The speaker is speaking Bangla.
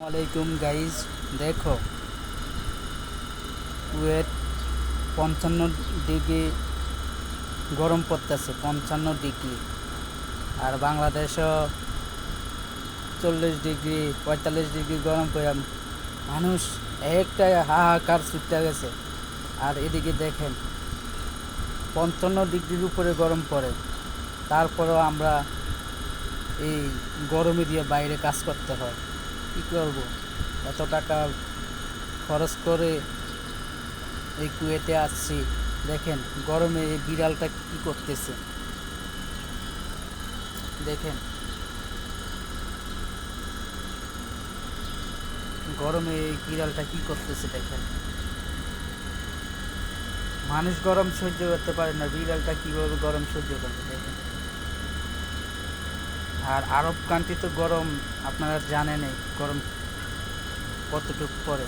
ওয়ালাইকুম গাইজ, দেখো কুয়েত 55 ডিগ্রি গরম পড়তেছে, 55 ডিগ্রি। আর বাংলাদেশও 40 ডিগ্রি 45 ডিগ্রি গরম পড়ে মানুষ একটা হাহাকার ছুটতে গেছে। আর এদিকে দেখেন 55 ডিগ্রির উপরে গরম পড়ে, তারপরেও আমরা এই গরমে দিয়ে বাইরে কাজ করতে হয়। কী করবো, এত টাকা খরচ করে এই কুয়েতে আসছি। দেখেন গরমে এই বিড়ালটা কি করতেছে, দেখেন গরমে এই বিড়ালটা কি করতেছে। দেখেন মানুষ গরম সহ্য করতে পারে না, বিড়ালটা কিভাবে গরম সহ্য করবে দেখেন। আর আরব কান্ট্রি তো গরম আপনারা জানেনই, গরম কতটুকু পড়ে।